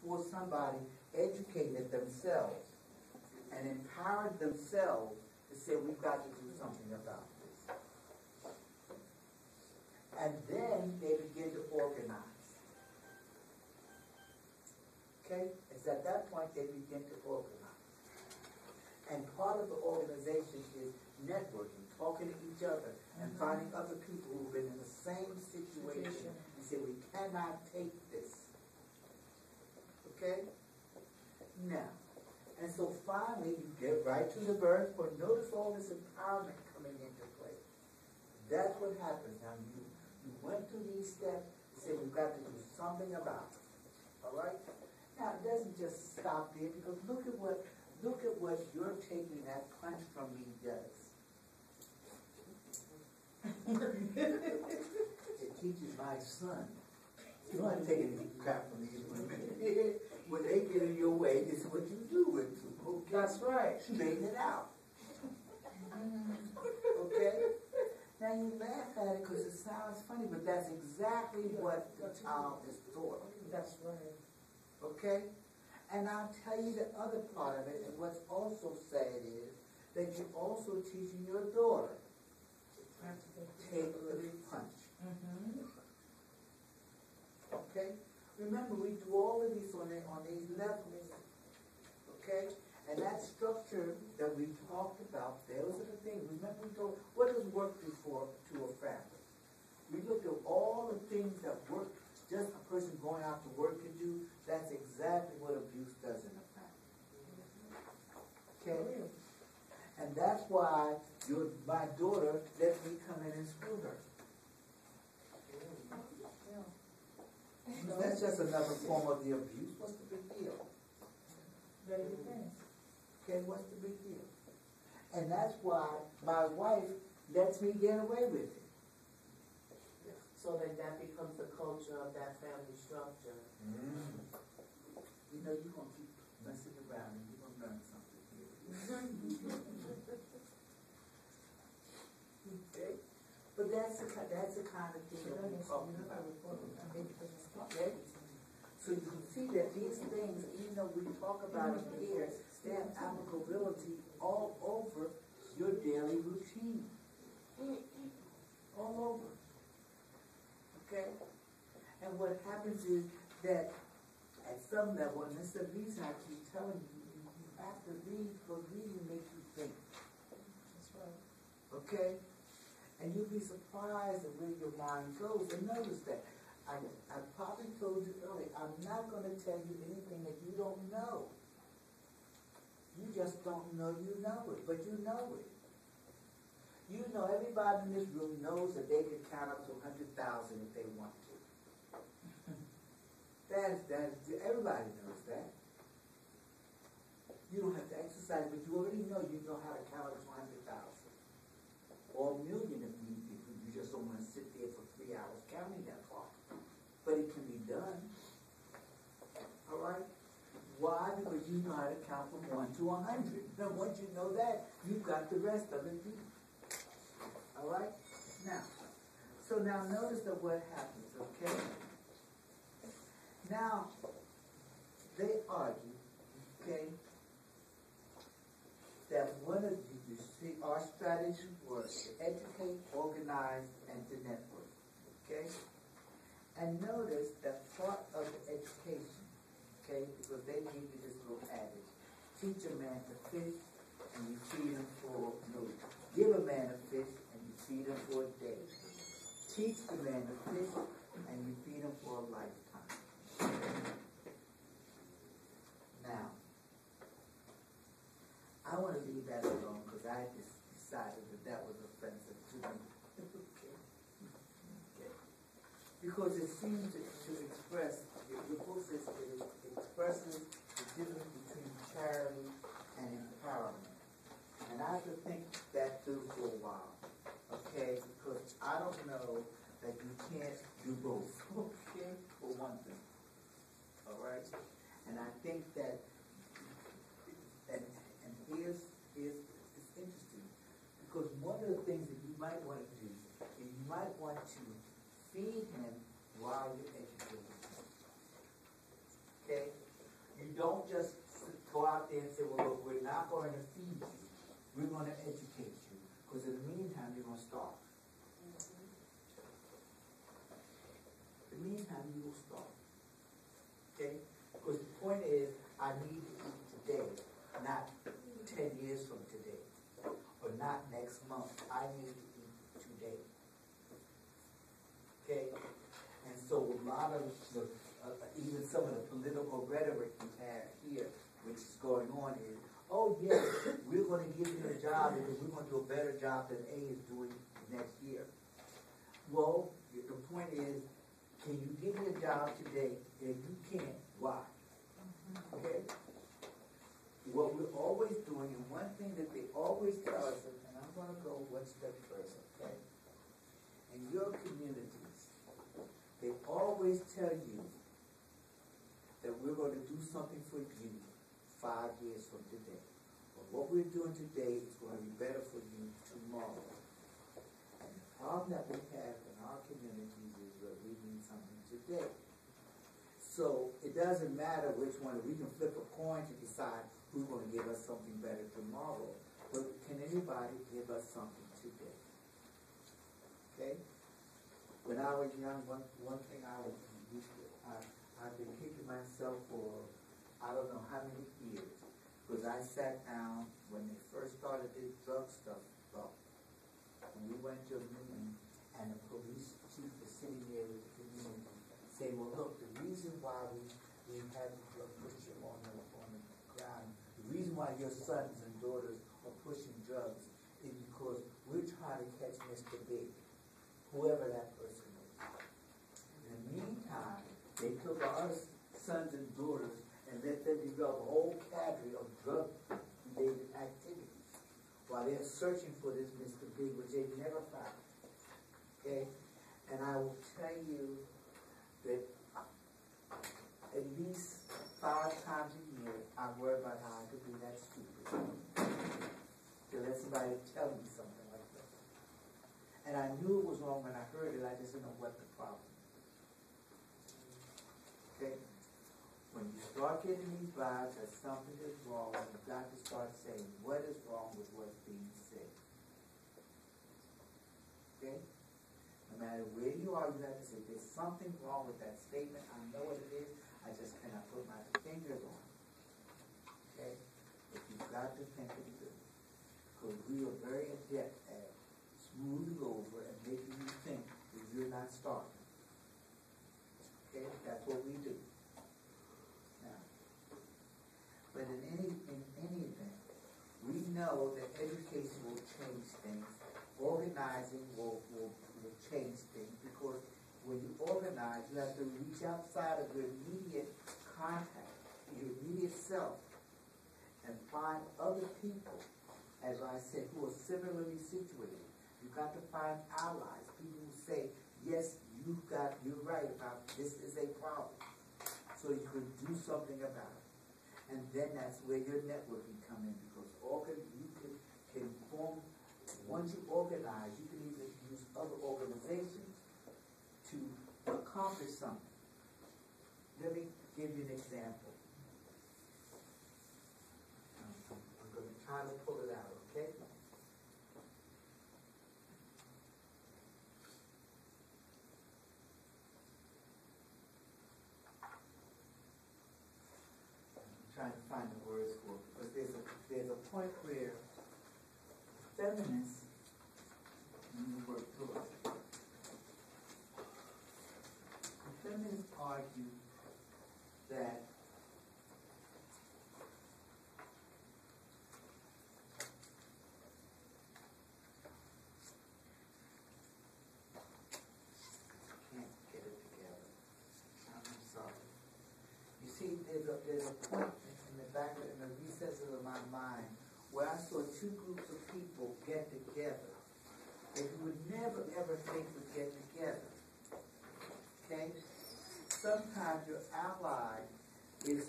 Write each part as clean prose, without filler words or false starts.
before somebody educated themselves and empowered themselves to say, we've got to do something about this. And then they begin to organize. Okay? It's at that point they begin to organize. And part of the organization is networking, talking to each other, and finding other people who've been in the same situation and say, we cannot take this. Okay? Now, and so finally you get right to the birth point. Notice all this empowerment coming into play. That's what happens. Now you went through these steps and said, we've got to do something about it. Alright? Now it doesn't just stop there, because look at what you're taking that punch from me does. It teaches my son. You don't have to take any crap from these women. When they get in your way, this is what you do with them. Okay? That's right. Straighten it out. Okay? Now you laugh at it because it sounds funny, but that's exactly what the child is taught. That's right. Okay? And I'll tell you the other part of it, and what's also sad is that you're also teaching your daughter, take the punch. Okay? Remember, we do all of these on these levels. Okay? And that structure that we talked about, those are the things. Remember, we told, what does work do to a family? We looked at all the things that work, just a person going out to work can do. That's exactly what abuse does in a family. Okay? And that's why my daughter lets me come in and screw her. That's just another form of the abuse. What's the big deal? Very depends. Okay, what's the big deal? And that's why my wife lets me get away with it. So that becomes the culture of that family structure. You know, you're going to keep messing around and you're going to learn something here. Okay? But that's the kind of thing that we're talking about. Okay? So you can see that these things, even though we talk about them here, they have applicability all over your daily routine. All over. Okay? And what happens is that at some level, and this is the reason I keep telling you, you have to read, because reading makes you think. That's right. Okay? And you'll be surprised at where your mind goes. And notice that. I probably told you earlier, I'm not going to tell you anything that you don't know. You just don't know you know it, but you know it. You know, everybody in this room knows that they can count up to 100,000 if they want to. Everybody knows that. You don't have to exercise, but you already know you know how to count up to 100,000. Or a million if you just don't want to sit there for 3 hours counting that far. But it can be done. Alright? Why? Because you know how to count from 1 to 100. Now once you know that, you've got the rest of it. Alright? Now, so now notice that what happens, okay? Now, they argue, okay, that one of you see our strategy was to educate, organize, and to network, okay? And notice that part of the education, okay, because they gave you this little adage, teach a man to fish and you feed him for give a man a fish and you feed him for a day. Teach the man to fish and you feed him for a lifetime. Now, I want to leave that alone because I just decided that was offensive to me. Because it seems to express, your book says it expresses the difference between charity and empowerment. And I have to think that through for a while, okay? Because I don't know that you can't do both, okay? For one thing, all right? And I think that, and here's it's interesting, because one of the things that you might want to do is you might want to feed him while you're educating him. Okay? just go out there and say, well, look, we're not going to feed you. We're going to educate you. Because in the meantime, you're going to starve. In the meantime, you will starve. Okay? Because the point is, I need to eat today, not 10 years from today, or not next month. I need to eat today. Okay? And so a lot of the, even some of the political rhetoric we have here, which is going on is, oh yes, we're going to give you a job because we're going to do a better job than A is doing next year. Well, the point is, can you give me a job today? If you can't, why? Okay? What we're always doing, and one thing that they always tell us, and I'm going to go one step further, okay? In your communities, they always tell you that we're going to do something for you 5 years from today. But what we're doing today is going to be better for you tomorrow. And the problem that we have in our communities is that we need something today. So it doesn't matter which one. We can flip a coin to decide who's going to give us something better tomorrow. But can anybody give us something today? Okay? When I was young, one thing I've been kicking myself for I don't know how many years, because I sat down when they first started this drug stuff up, and we went to a meeting, and the police chief was sitting there with the community, saying, well, look, the reason why we had the drug pusher on the ground, the reason why your sons and daughters are pushing drugs is because we're trying to catch Mr. Big, whoever that person is. In the meantime, they took our sons and daughters and let them develop a whole cadre of drug-related activities while they're searching for this Mr. Big, which they never found. Okay? And I will tell you that at least 5 times a year, I worry about how I could be that stupid to let somebody tell me something like that. And I knew it was wrong when I heard it, I just didn't know what the problem was. Okay? When you start getting these vibes that something is wrong, you've got to start saying what is wrong with what's being said. Okay? No matter where you are, you have to say there's something wrong with that statement. I know what it is. I just cannot put my finger on it. Okay? But you've got to think it through. Because we are very adept at smoothing over and making you think that you're not starting. Okay? That's what we do. But in any event, we know that education will change things. Organizing will change things, because when you organize, you have to reach outside of your immediate contact, your immediate self, and find other people, as I said, who are similarly situated. You've got to find allies, people who say, yes, you're right about this is a problem, so you can do something about it. And then that's where your networking come in, because you can form, once you organize, you can even use other organizations to accomplish something. Let me give you an example. I'm going to try to pull it out, okay? Trying to find the words for it, because there's a point where feminists, let me work through it. The feminists argue that I can't get it together. I'm sorry. You see, there's a point in the recesses of my mind where I saw 2 groups of people get together that you would never ever think would get together. Okay? Sometimes your ally is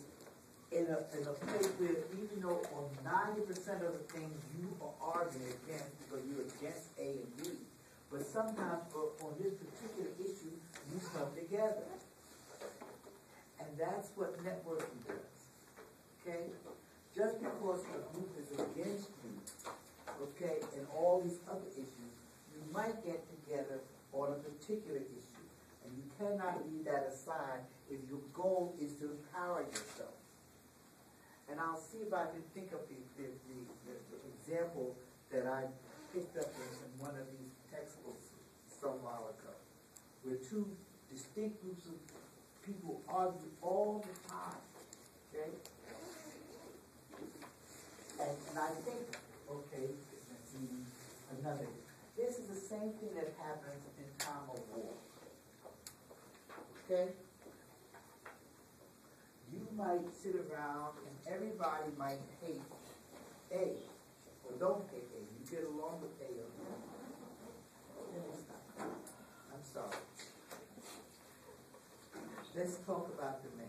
in a place where, even though on 90% of the things you are arguing against because you're against A and B, but sometimes on this particular issue you come together. And that's what networking does. okay? Just because a group is against you, okay, and all these other issues, you might get together on a particular issue. And you cannot leave that aside if your goal is to empower yourself. And I'll see if I can think of the example that I picked up in one of these textbooks some while ago, where two distinct groups of people argue all the time, okay? And I think, okay, let's see, another. This is the same thing that happens in time of war. Okay? You might sit around and everybody might hate A, or don't hate A. You get along with A or not. I'm sorry. Let's talk about the man.